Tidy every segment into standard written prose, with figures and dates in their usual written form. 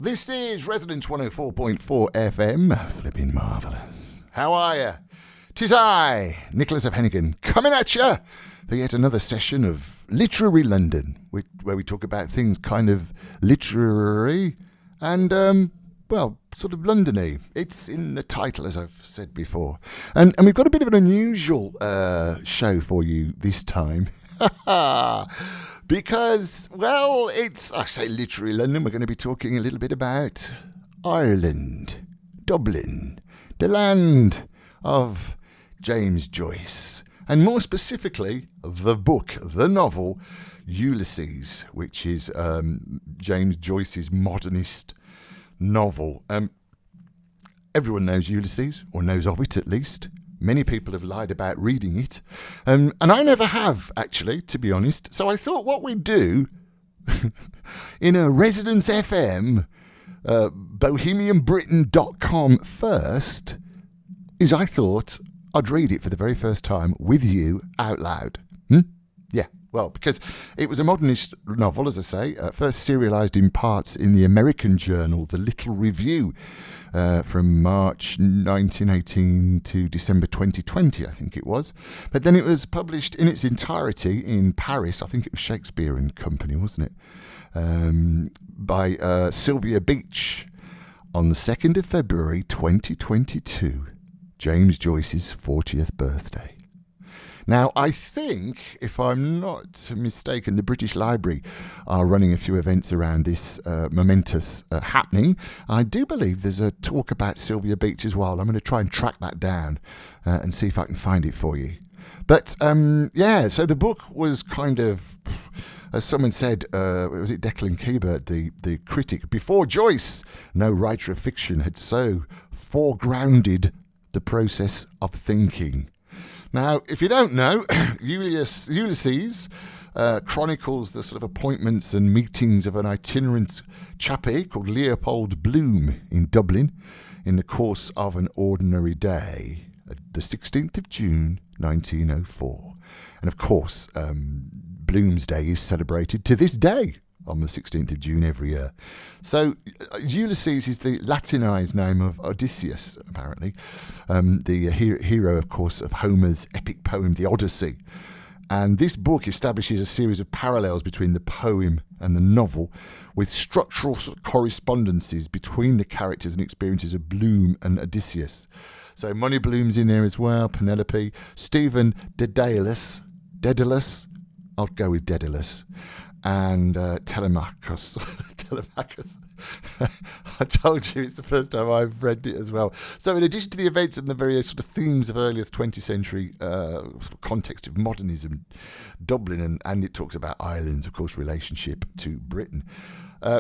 This is Resident 104.4 FM. Flipping marvellous. How are you? 'Tis I, Nicholas of Hennegan, coming at you for yet another session of Literary London, where we talk about things kind of literary and, sort of Londony. It's in the title, as I've said before. And we've got a bit of an unusual show for you this time. Because, I say Literary London, we're going to be talking a little bit about Ireland, Dublin, the land of James Joyce, and more specifically, the book, the novel, Ulysses, which is James Joyce's modernist novel. Everyone knows Ulysses, or knows of it at least. Many people have lied about reading it. And I never have, actually, to be honest. So I thought what we'd do in a Residence FM, bohemianbritain.com first, is I thought I'd read it for the very first time with you out loud. Yeah, well, because it was a modernist novel, as I say, first serialised in parts in the American journal, The Little Review, from March 1918 to December 2020, I think it was. But then it was published in its entirety in Paris. I think it was Shakespeare and Company, wasn't it? By Sylvia Beach on the 2nd of February 2022, James Joyce's 40th birthday. Now, I think, if I'm not mistaken, the British Library are running a few events around this momentous happening. I do believe there's a talk about Sylvia Beach as well. I'm going to try and track that down and see if I can find it for you. But, so the book was kind of, as someone said, was it Declan Keebert, the critic, before Joyce, no writer of fiction had so foregrounded the process of thinking. Now, if you don't know, Ulysses chronicles the sort of appointments and meetings of an itinerant chappie called Leopold Bloom in Dublin in the course of an ordinary day, the 16th of June, 1904. And of course, BloomsDay is celebrated to this day on the 16th of June every year. So Ulysses is the Latinized name of Odysseus, apparently, the hero, of course, of Homer's epic poem, the Odyssey. And this book establishes a series of parallels between the poem and the novel, with structural sort of correspondences between the characters and experiences of Bloom and Odysseus. So Money Bloom's in there as well, Penelope, Stephen Dedalus, I'll go with Dedalus, and Telemachus. I told you it's the first time I've read it as well. So in addition to the events and the various sort of themes of earlier 20th century sort of context of modernism, Dublin, and it talks about Ireland's, of course, relationship to Britain.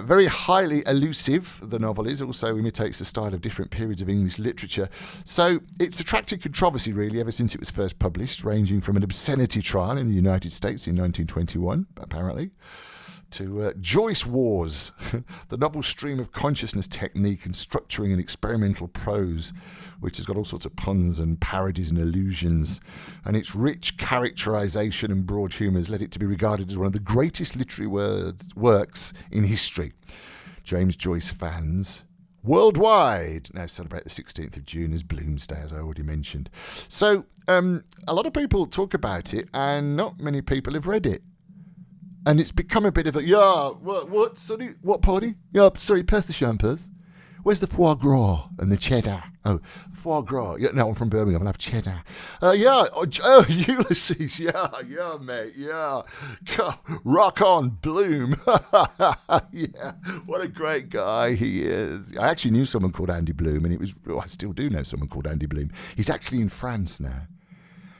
Very highly elusive, the novel is, also imitates the style of different periods of English literature. So it's attracted controversy, really, ever since it was first published, ranging from an obscenity trial in the United States in 1921, apparently, to Joyce Wars, the novel's stream of consciousness technique and structuring and experimental prose, which has got all sorts of puns and parodies and allusions, and its rich characterization and broad humour has led it to be regarded as one of the greatest literary works in history. James Joyce fans worldwide now celebrate the 16th of June as BloomsDay, as I already mentioned. So a lot of people talk about it, and not many people have read it. And it's become a bit of a, what, sorry, what party? Yeah, sorry, pass the champers. Where's the foie gras and the cheddar? Oh, foie gras. Yeah, no, I'm from Birmingham, I'll have cheddar. Ulysses, yeah, mate, yeah. Rock on, Bloom. Yeah, what a great guy he is. I actually knew someone called Andy Bloom, and I still do know someone called Andy Bloom. He's actually in France now.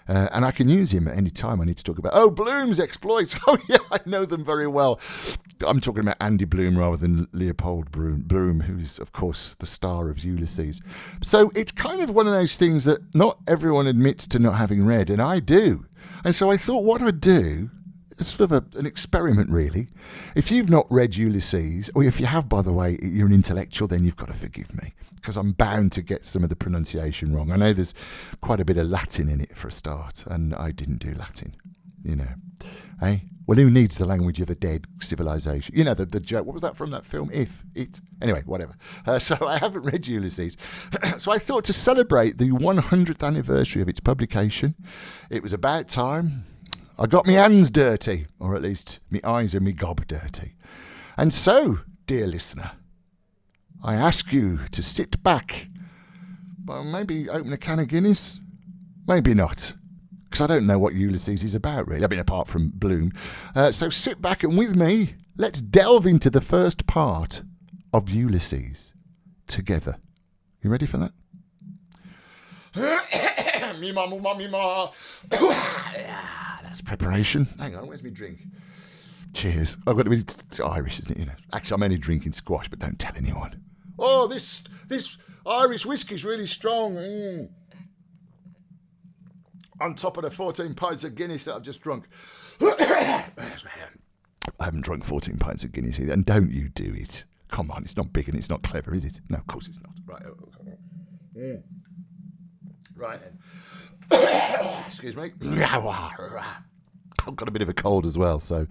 And I can use him at any time I need to talk about, Bloom's exploits. Oh, yeah, I know them very well. I'm talking about Andy Bloom rather than Leopold Bloom, who is, of course, the star of Ulysses. So it's kind of one of those things that not everyone admits to not having read, and I do. And so I thought what I'd do, it's sort of an experiment, really. If you've not read Ulysses, or if you have, by the way, you're an intellectual, then you've got to forgive me, because I'm bound to get some of the pronunciation wrong. I know there's quite a bit of Latin in it for a start, and I didn't do Latin, you know. Well, who needs the language of a dead civilization? You know, the joke. What was that from that film? Anyway, whatever. So I haven't read Ulysses. So I thought to celebrate the 100th anniversary of its publication, it was about time I got my hands dirty, or at least my eyes and my gob dirty. And so, dear listener, I ask you to sit back, well, maybe open a can of Guinness, maybe not. Because I don't know what Ulysses is about, really. I mean, apart from Bloom. So sit back and with me, let's delve into the first part of Ulysses together. You ready for that? That's preparation. Hang on, where's my drink? Cheers. I've got to be it's Irish, isn't it? You know. Actually, I'm only drinking squash, but don't tell anyone. Oh, this Irish whiskey's really strong. On top of the 14 pints of Guinness that I've just drunk. I haven't drunk 14 pints of Guinness either, and don't you do it. Come on, it's not big and it's not clever, is it? No, of course it's not. Right. Right then. Excuse me. I've got a bit of a cold as well, so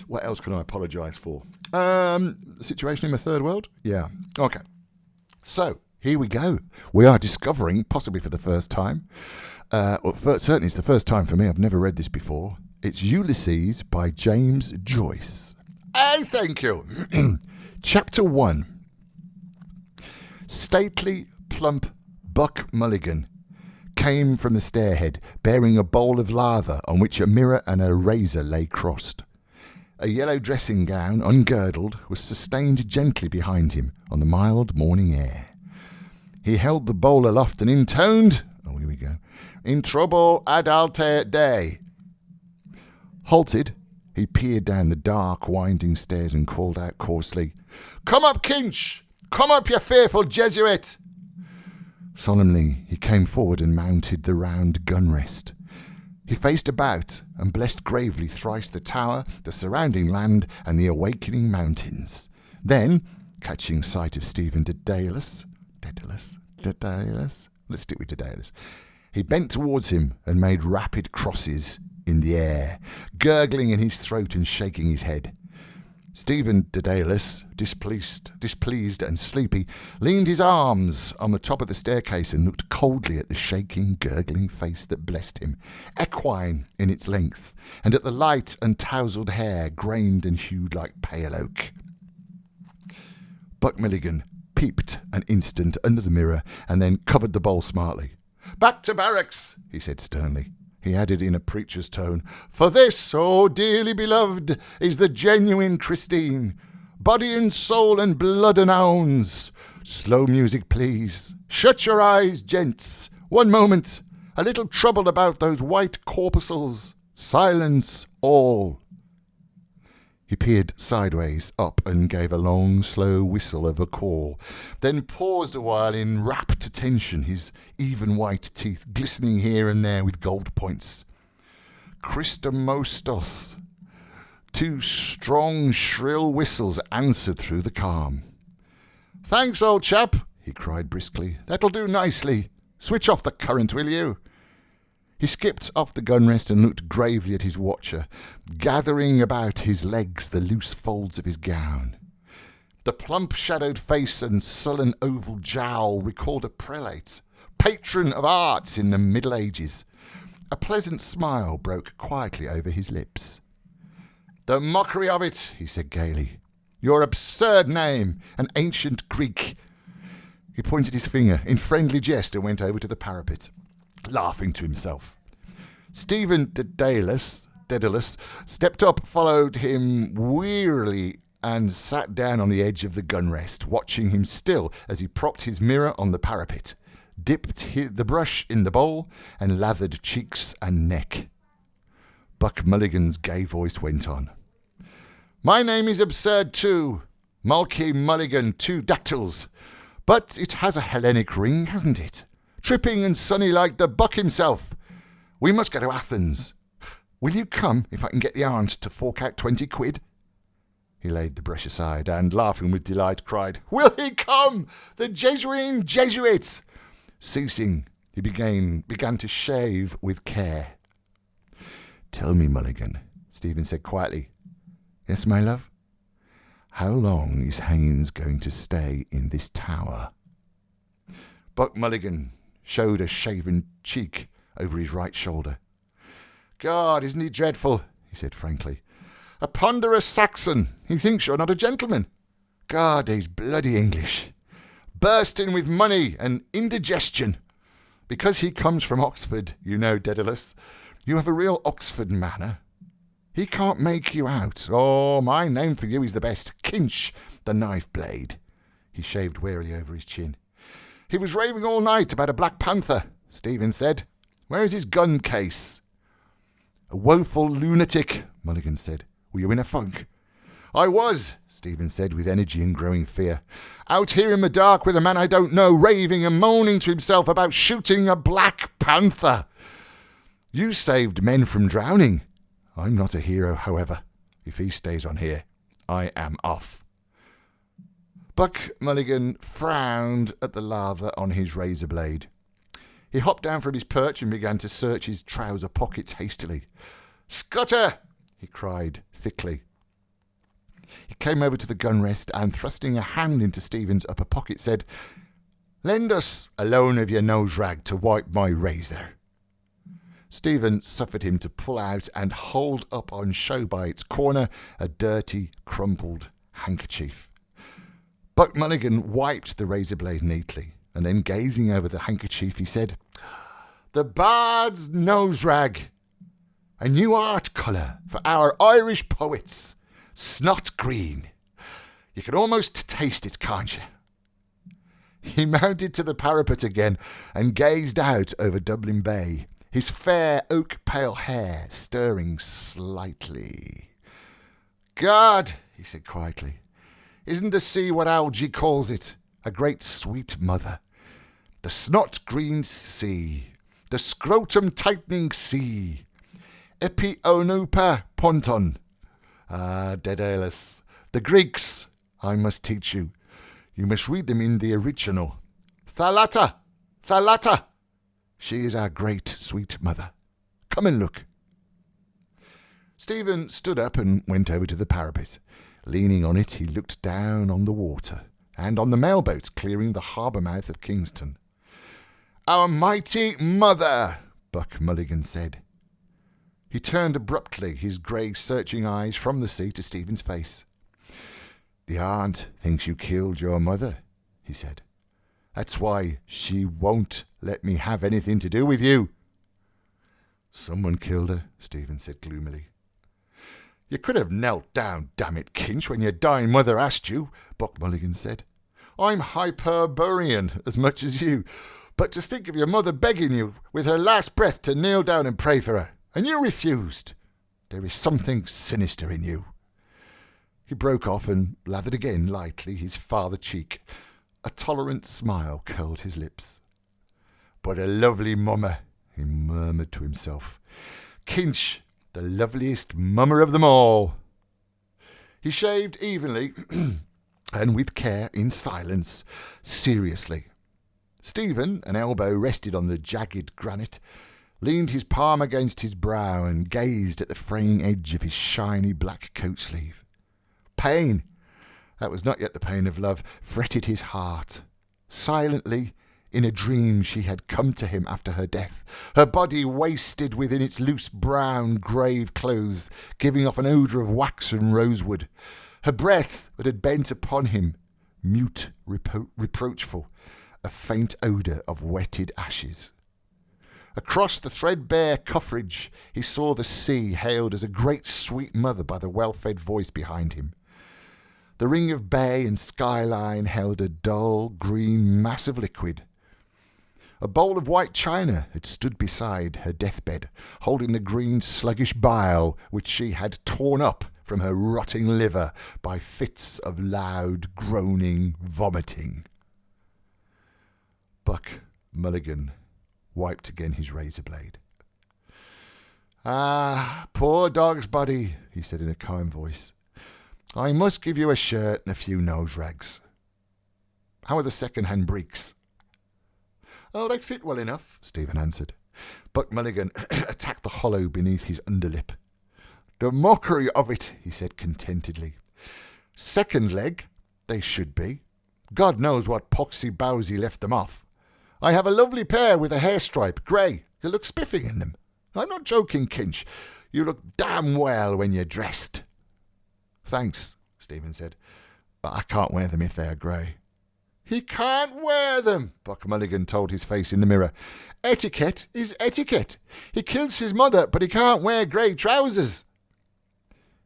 what else can I apologise for? The situation in the third world? Yeah. Okay. So, here we go. We are discovering, possibly for the first time, certainly it's the first time for me, I've never read this before. It's Ulysses by James Joyce. Hey, thank you. Chapter 1. Stately, plump Buck Mulligan came from the stairhead, bearing a bowl of lather on which a mirror and a razor lay crossed. A yellow dressing gown, ungirdled, was sustained gently behind him on the mild morning air. He held the bowl aloft and intoned, oh, here we go, in trouble ad alte day. Halted, he peered down the dark, winding stairs and called out coarsely, "Come up, Kinch! Come up, you fearful Jesuit!" Solemnly, he came forward and mounted the round gun rest. He faced about and blessed gravely thrice the tower, the surrounding land, and the awakening mountains. Then, catching sight of Stephen Dedalus, let's stick with Dedalus, he bent towards him and made rapid crosses in the air, gurgling in his throat and shaking his head. Stephen Dedalus, displeased and sleepy, leaned his arms on the top of the staircase and looked coldly at the shaking, gurgling face that blessed him, equine in its length, and at the light and tousled hair, grained and hued like pale oak. Buck Mulligan peeped an instant under the mirror and then covered the bowl smartly. "Back to barracks," he said sternly. He added in a preacher's tone, "For this, oh dearly beloved, is the genuine Christine. Body and soul and blood and ounds. Slow music, please. Shut your eyes, gents. One moment. A little troubled about those white corpuscles. Silence, all." He peered sideways up and gave a long, slow whistle of a call, then paused a while in rapt attention, his even white teeth glistening here and there with gold points. Christomostos. 2 strong, shrill whistles answered through the calm. "Thanks, old chap," he cried briskly. "That'll do nicely. Switch off the current, will you?" He skipped off the gun rest and looked gravely at his watcher, gathering about his legs the loose folds of his gown. The plump shadowed face and sullen oval jowl recalled a prelate, patron of arts in the Middle Ages. A pleasant smile broke quietly over his lips. "The mockery of it," he said gaily. "Your absurd name, an ancient Greek." He pointed his finger in friendly jest and went over to the parapet, laughing to himself. Stephen Dedalus stepped up, followed him wearily, and sat down on the edge of the gun rest, watching him still as he propped his mirror on the parapet, dipped the brush in the bowl, and lathered cheeks and neck. Buck Mulligan's gay voice went on. "My name is absurd too, Mulkey Mulligan, 2 dactyls, but it has a Hellenic ring, hasn't it? Tripping and sunny like the Buck himself. We must go to Athens. Will you come if I can get the aunt to fork out 20 quid? He laid the brush aside and, laughing with delight, cried, "Will he come? The Jesuin Jesuit!" Ceasing, he began to shave with care. "Tell me, Mulligan," Stephen said quietly. Yes, my love? How long is Haynes going to stay in this tower? Buck Mulligan showed a shaven cheek over his right shoulder. God, isn't he dreadful? He said frankly. A ponderous Saxon. He thinks you're not a gentleman. God, he's bloody English. Bursting with money and indigestion. Because he comes from Oxford, you know, Daedalus, you have a real Oxford manner. He can't make you out. Oh, my name for you is the best. Kinch, the knife blade. He shaved wearily over his chin. He was raving all night about a Black Panther, Stephen said. Where's his gun case? A woeful lunatic, Mulligan said. Were you in a funk? I was, Stephen said with energy and growing fear. Out here in the dark with a man I don't know, raving and moaning to himself about shooting a Black Panther. You saved men from drowning. I'm not a hero, however. If he stays on here, I am off. Buck Mulligan frowned at the lather on his razor blade. He hopped down from his perch and began to search his trouser pockets hastily. Scutter! He cried thickly. He came over to the gun rest and, thrusting a hand into Stephen's upper pocket, said, Lend us a loan of your nose rag to wipe my razor. Stephen suffered him to pull out and hold up on show by its corner a dirty, crumpled handkerchief. Buck Mulligan wiped the razor blade neatly, and then gazing over the handkerchief, he said, The Bard's nose rag, a new art colour for our Irish poets, snot green. You can almost taste it, can't you? He mounted to the parapet again and gazed out over Dublin Bay, his fair oak-pale hair stirring slightly. God, he said quietly, isn't the sea what Algy calls it? A great sweet mother. The snot-green sea. The scrotum-tightening sea. Epionupa ponton. Ah, Daedalus. The Greeks, I must teach you. You must read them in the original. Thalata! Thalata! She is our great sweet mother. Come and look. Stephen stood up and went over to the parapet. Leaning on it, he looked down on the water and on the mailboats clearing the harbour mouth of Kingston. Our mighty mother, Buck Mulligan said. He turned abruptly, his grey searching eyes from the sea to Stephen's face. The aunt thinks you killed your mother, he said. That's why she won't let me have anything to do with you. Someone killed her, Stephen said gloomily. You could have knelt down, damn it, Kinch, when your dying mother asked you, Buck Mulligan said. I'm Hyperborean as much as you, but to think of your mother begging you with her last breath to kneel down and pray for her, and you refused. There is something sinister in you. He broke off and lathered again lightly his farther cheek. A tolerant smile curled his lips. But a lovely mummer, he murmured to himself. Kinch, the loveliest mummer of them all. He shaved evenly and with care, in silence, seriously. Stephen, an elbow rested on the jagged granite, leaned his palm against his brow and gazed at the fraying edge of his shiny black coat sleeve. Pain, that was not yet the pain of love, fretted his heart. Silently, in a dream, she had come to him after her death, her body wasted within its loose brown grave clothes, giving off an odour of wax and rosewood. Her breath that had bent upon him, mute, reproachful, a faint odour of wetted ashes. Across the threadbare coffrage, he saw the sea hailed as a great sweet mother by the well-fed voice behind him. The ring of bay and skyline held a dull, green mass of liquid. A bowl of white china had stood beside her deathbed, holding the green, sluggish bile which she had torn up from her rotting liver by fits of loud, groaning vomiting. Buck Mulligan wiped again his razor blade. Ah, poor dog's body, he said in a calm voice. I must give you a shirt and a few nose rags. How are the second-hand breeks? Oh, they fit well enough, Stephen answered. Buck Mulligan attacked the hollow beneath his underlip. The mockery of it, he said contentedly. Second leg, they should be. God knows what poxy bowsy left them off. I have a lovely pair with a hair stripe, grey. You look spiffing in them. I'm not joking, Kinch. You look damn well when you're dressed. Thanks, Stephen said, but I can't wear them if they are grey. He can't wear them, Buck Mulligan told his face in the mirror. Etiquette is etiquette. He kills his mother, but he can't wear grey trousers.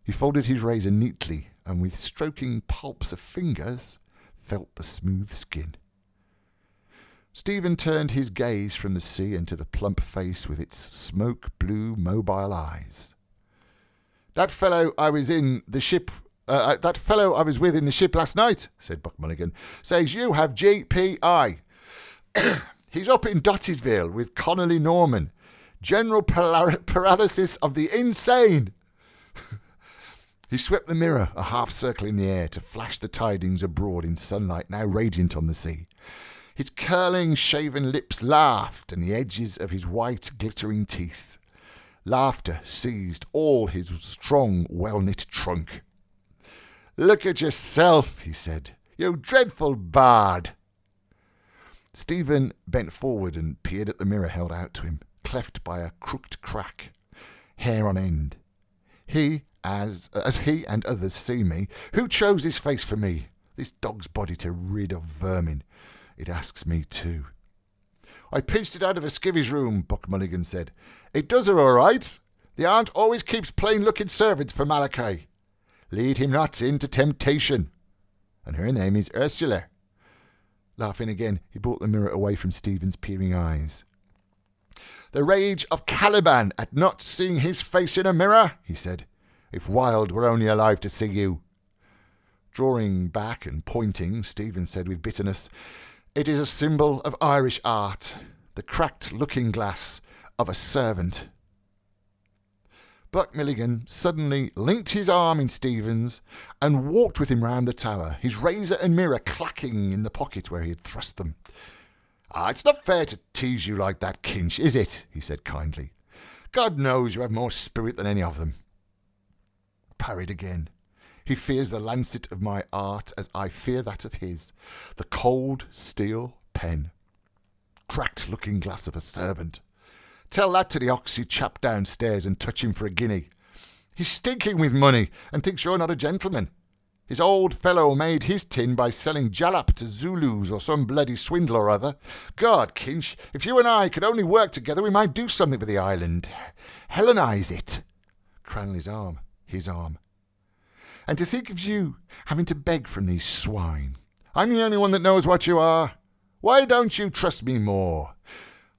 He folded his razor neatly and with stroking palps of fingers felt the smooth skin. Stephen turned his gaze from the sea into the plump face with its smoke-blue mobile eyes. That fellow I was with in the ship last night, said Buck Mulligan, says you have GPI. He's up in Dottiesville with Connolly Norman. General paralysis of the insane. He swept the mirror a half circle in the air to flash the tidings abroad in sunlight now radiant on the sea. His curling, shaven lips laughed, and the edges of his white, glittering teeth. Laughter seized all his strong, well-knit trunk. Look at yourself, he said. You dreadful bard. Stephen bent forward and peered at the mirror held out to him, cleft by a crooked crack, hair on end. As he and others see me, who chose this face for me, this dog's body to rid of vermin? It asks me too. I pinched it out of a skivvy's room, Buck Mulligan said. It does her all right. The aunt always keeps plain-looking servants for Malachi. Lead him not into temptation. And her name is Ursula. Laughing again, he brought the mirror away from Stephen's peering eyes. The rage of Caliban at not seeing his face in a mirror, he said. If Wilde were only alive to see you. Drawing back and pointing, Stephen said with bitterness, it is a symbol of Irish art, the cracked looking-glass of a servant. Buck Mulligan suddenly linked his arm in Stephen's and walked with him round the tower, his razor and mirror clacking in the pocket where he had thrust them. It's not fair to tease you like that, Kinch, is it? He said kindly. God knows you have more spirit than any of them. Parried again. He fears the lancet of my art as I fear that of his, the cold steel pen. Cracked looking-glass of a servant. Tell that to the oxy chap downstairs and touch him for a guinea. He's stinking with money and thinks you're not a gentleman. His old fellow made his tin by selling jalap to Zulus or some bloody swindle or other. God, Kinch, if you and I could only work together, we might do something for the island. Hellenize it. Cranley's arm, his arm. And to think of you having to beg from these swine. I'm the only one that knows what you are. Why don't you trust me more?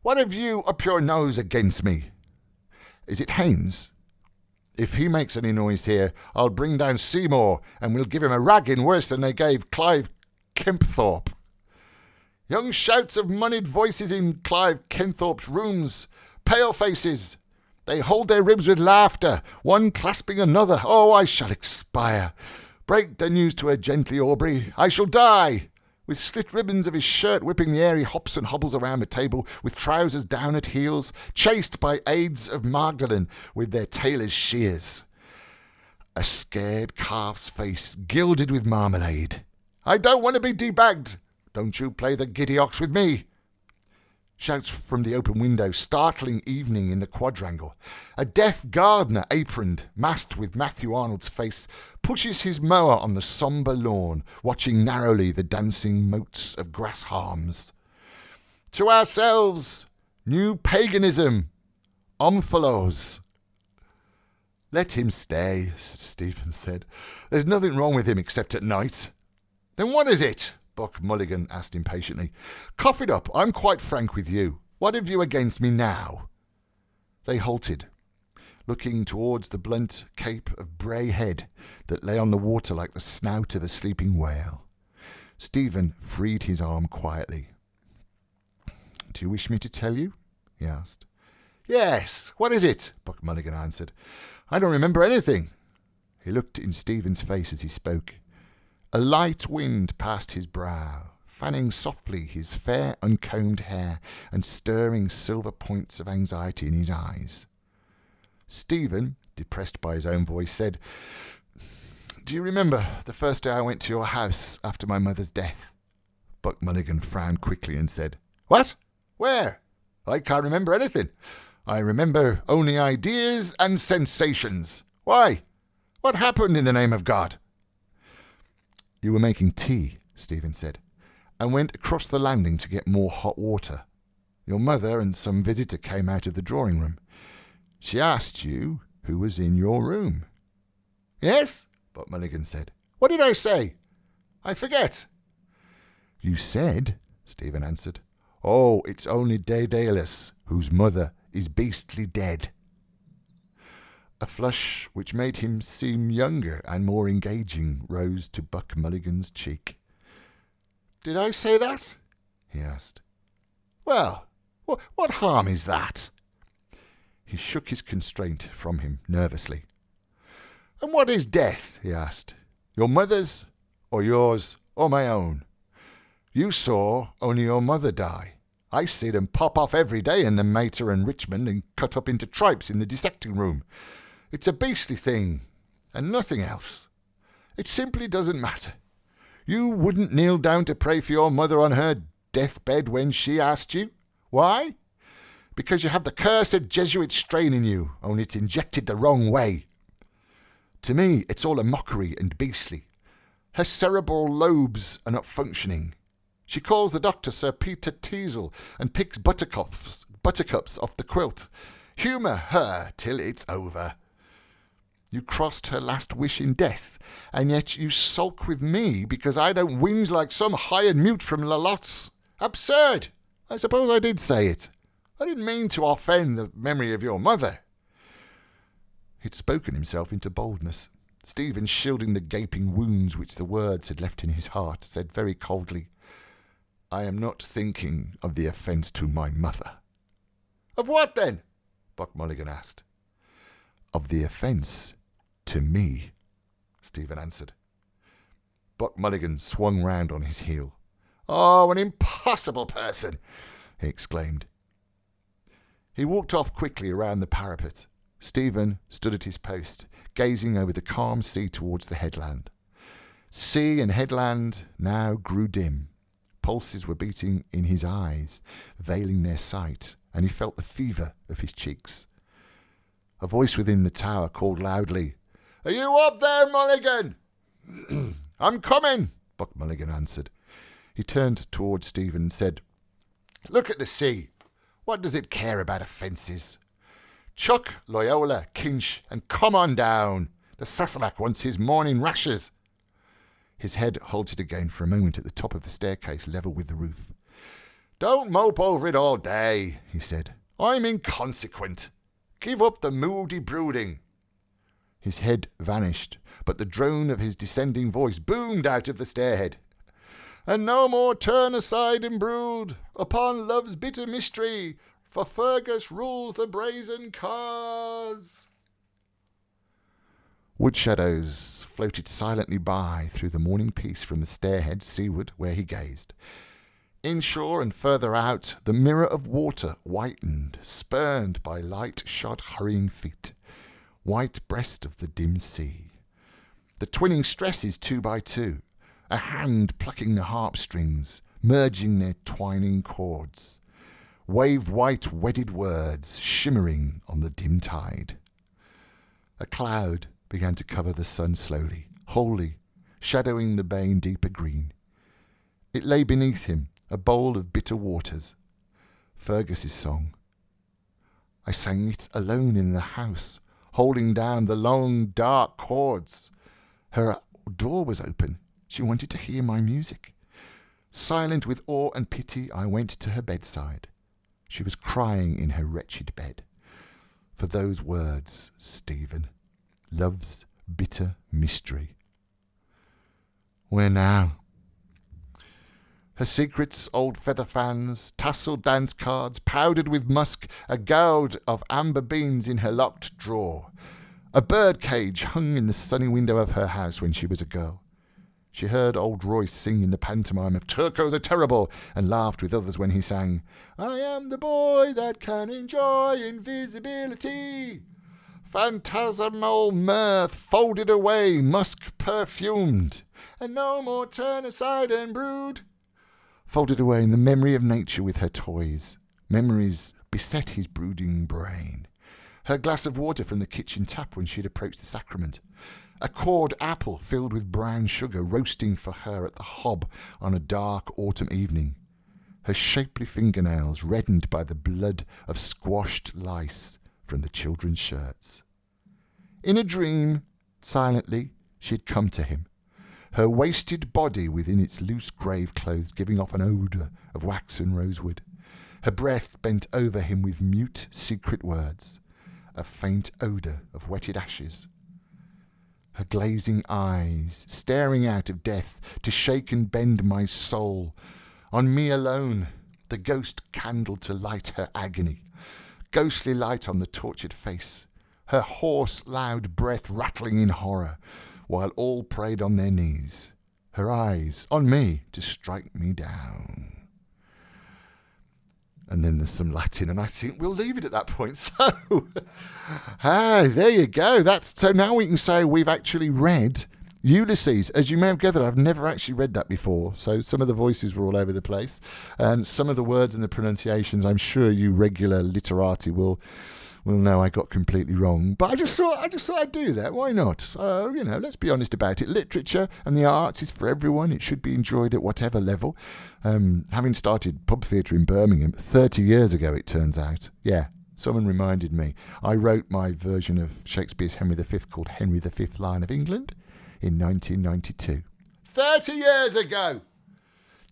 What have you up your nose against me? Is it Haynes? If he makes any noise here, I'll bring down Seymour, and we'll give him a ragging worse than they gave Clive Kempthorpe. Young shouts of moneyed voices in Clive Kempthorpe's rooms, pale faces. They hold their ribs with laughter, one clasping another. Oh, I shall expire. Break the news to her gently, Aubrey. I shall die. With slit ribbons of his shirt whipping the air, he hops and hobbles around the table with trousers down at heels, chased by aids of Magdalen with their tailor's shears. A scared calf's face gilded with marmalade. I don't want to be debagged. Don't you play the giddy ox with me. Shouts from the open window, startling evening in the quadrangle. A deaf gardener, aproned, masked with Matthew Arnold's face, pushes his mower on the sombre lawn, watching narrowly the dancing motes of grass harms. To ourselves, new paganism, omphalos. Let him stay, Stephen said. There's nothing wrong with him except at night. Then what is it? Buck Mulligan asked impatiently. Cough it up. I'm quite frank with you. What have you against me now? They halted, looking towards the blunt cape of Bray Head that lay on the water like the snout of a sleeping whale. Stephen freed his arm quietly. Do you wish me to tell you? He asked. Yes. What is it? Buck Mulligan answered. I don't remember anything. He looked in Stephen's face as he spoke. A light wind passed his brow, fanning softly his fair uncombed hair and stirring silver points of anxiety in his eyes. Stephen depressed by his own voice, said, "Do you remember the first day I went to your house after my mother's death?" Buck Mulligan frowned quickly and said, "What? Where? I can't remember anything. I remember only ideas and sensations. Why? What happened in the name of God?" "You were making tea," Stephen said, "and went across the landing to get more hot water. Your mother and some visitor came out of the drawing room. She asked you who was in your room." "Yes," Buck Mulligan said. "What did I say? I forget." "You said," Stephen answered, "oh, it's only Daedalus, whose mother is beastly dead." A flush which made him seem younger and more engaging rose to Buck Mulligan's cheek. "Did I say that?" he asked. "Well, what harm is that?" He shook his constraint from him nervously. "And what is death?" he asked. "Your mother's, or yours, or my own? You saw only your mother die. I see them pop off every day in the Mater and Richmond and cut up into tripes in the dissecting room. It's a beastly thing, and nothing else. It simply doesn't matter. You wouldn't kneel down to pray for your mother on her deathbed when she asked you. Why? Because you have the cursed Jesuit strain in you, only it's injected the wrong way. To me, it's all a mockery and beastly. Her cerebral lobes are not functioning. She calls the doctor Sir Peter Teasel and picks buttercups off the quilt. Humour her till it's over. You crossed her last wish in death, and yet you sulk with me because I don't whinge like some hired mute from La Lotte's. Absurd! I suppose I did say it. I didn't mean to offend the memory of your mother." He'd spoken himself into boldness. Stephen, shielding the gaping wounds which the words had left in his heart, said very coldly, "I am not thinking of the offence to my mother." "Of what, then?" Buck Mulligan asked. "Of the offence to me," Stephen answered. Buck Mulligan swung round on his heel. "Oh, an impossible person!" he exclaimed. He walked off quickly around the parapet. Stephen stood at his post, gazing over the calm sea towards the headland. Sea and headland now grew dim. Pulses were beating in his eyes, veiling their sight, and he felt the fever of his cheeks. A voice within the tower called loudly, "Are you up there, Mulligan?" "I'm coming," Buck Mulligan answered. He turned towards Stephen and said, "Look at the sea. What does it care about offences? Chuck, Loyola, Kinch, and come on down. The Sassenach wants his morning rashers." His head halted again for a moment at the top of the staircase level with the roof. "Don't mope over it all day," he said. "I'm inconsequent. Give up the moody brooding." His head vanished, but the drone of his descending voice boomed out of the stairhead. "And no more turn aside and brood upon love's bitter mystery, for Fergus rules the brazen cause." Wood shadows floated silently by through the morning peace from the stairhead seaward where he gazed. Inshore and further out, the mirror of water whitened, spurned by light-shod hurrying feet. White breast of the dim sea. The twinning stresses 2 by 2, a hand plucking the harp strings, merging their twining chords. Wave-white wedded words shimmering on the dim tide. A cloud began to cover the sun slowly, wholly, shadowing the bay in deeper green. It lay beneath him, a bowl of bitter waters. Fergus's song. I sang it alone in the house, holding down the long, dark chords. Her door was open. She wanted to hear my music. Silent with awe and pity, I went to her bedside. She was crying in her wretched bed. For those words, Stephen, love's bitter mystery. Where now? Her secrets, old feather fans, tasselled dance cards, powdered with musk, a gourd of amber beans in her locked drawer. A bird cage hung in the sunny window of her house when she was a girl. She heard old Royce sing in the pantomime of Turco the Terrible, and laughed with others when he sang, "I am the boy that can enjoy invisibility. Phantasmal mirth folded away, musk perfumed, and no more turn aside and brood. Folded away in the memory of nature with her toys. Memories beset his brooding brain. Her glass of water from the kitchen tap when she had approached the sacrament. A cored apple filled with brown sugar roasting for her at the hob on a dark autumn evening. Her shapely fingernails reddened by the blood of squashed lice from the children's shirts. In a dream, silently, she had come to him, her wasted body within its loose grave clothes giving off an odour of wax and rosewood. Her breath bent over him with mute, secret words, a faint odour of wetted ashes. Her glazing eyes, staring out of death to shake and bend my soul. On me alone, the ghost candle to light her agony. Ghostly light on the tortured face. Her hoarse, loud breath rattling in horror, while all prayed on their knees. Her eyes on me to strike me down. And then there's some Latin, and I think we'll leave it at that point. So, there you go. So now we can say we've actually read Ulysses. As you may have gathered, I've never actually read that before. So some of the voices were all over the place. And some of the words and the pronunciations, I'm sure you regular literati will know I got completely wrong. But I just thought I'd do that. Why not? Let's be honest about it. Literature and the arts is for everyone. It should be enjoyed at whatever level. Having started pub theatre in Birmingham 30 years ago, it turns out. Yeah, someone reminded me. I wrote my version of Shakespeare's Henry V called Henry V, Lion of England in 1992. 30 years ago!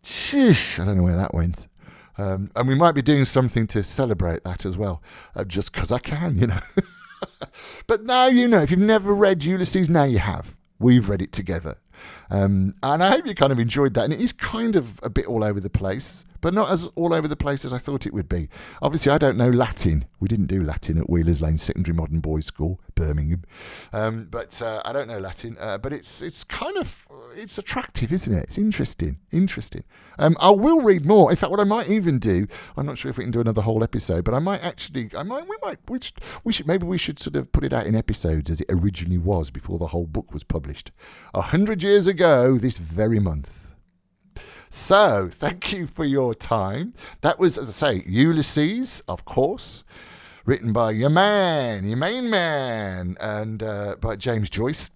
Sheesh, I don't know where that went. And we might be doing something to celebrate that as well, just because I can, But now you know. If you've never read Ulysses, now you have. We've read it together. And I hope you kind of enjoyed that. And it is kind of a bit all over the place, but not as all over the place as I thought it would be. Obviously, I don't know Latin. We didn't do Latin at Wheelers Lane Secondary Modern Boys School, Birmingham. But I don't know Latin. But it's kind of, it's attractive, isn't it? It's interesting. I will read more. In fact, what I might even do, I'm not sure if we can do another whole episode, but we should sort of put it out in episodes as it originally was before the whole book was published 100 years ago this very month. So, thank you for your time. That was, as I say, Ulysses, of course, written by your main man, and by James Joyce,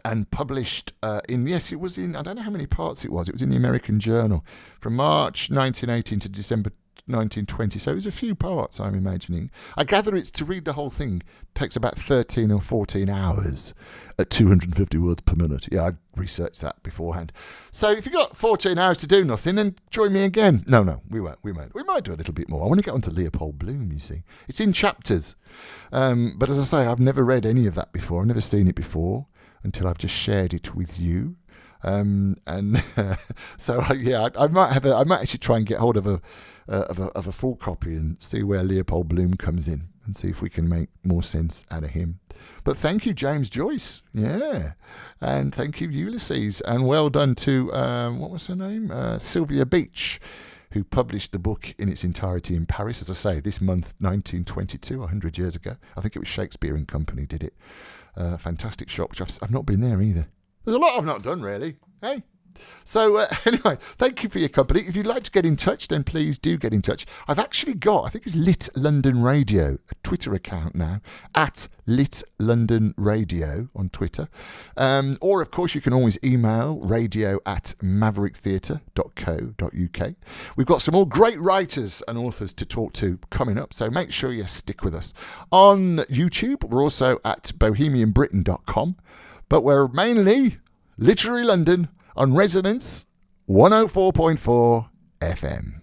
and published I don't know how many parts it was in the American Journal, from March 1918 to December 1920, so it was a few parts, I'm imagining. I gather it's to read the whole thing takes about 13 or 14 hours at 250 words per minute. Yeah, I researched that beforehand. So if you've got 14 hours to do nothing, then join me again. No, we won't. We might do a little bit more. I want to get onto Leopold Bloom, you see. It's in chapters. But as I say, I've never read any of that before. I've never seen it before until I've just shared it with you. So I might actually try and get hold of a full copy and see where Leopold Bloom comes in and see if we can make more sense out of him. But thank you, James Joyce. Yeah. And thank you, Ulysses. And well done to, what was her name? Sylvia Beach, who published the book in its entirety in Paris, as I say, this month, 1922, 100 years ago. I think it was Shakespeare and Company did it. Fantastic shop, which I've not been there either. There's a lot I've not done, really. Hey? So, anyway, thank you for your company. If you'd like to get in touch, then please do get in touch. I've actually got, I think it's Lit London Radio, a Twitter account now, at Lit London Radio on Twitter. Or, of course, you can always email radio@mavericktheatre.co.uk. We've got some more great writers and authors to talk to coming up, so make sure you stick with us. On YouTube, we're also at bohemianbritain.com, but we're mainly Literary London on Resonance 104.4 FM.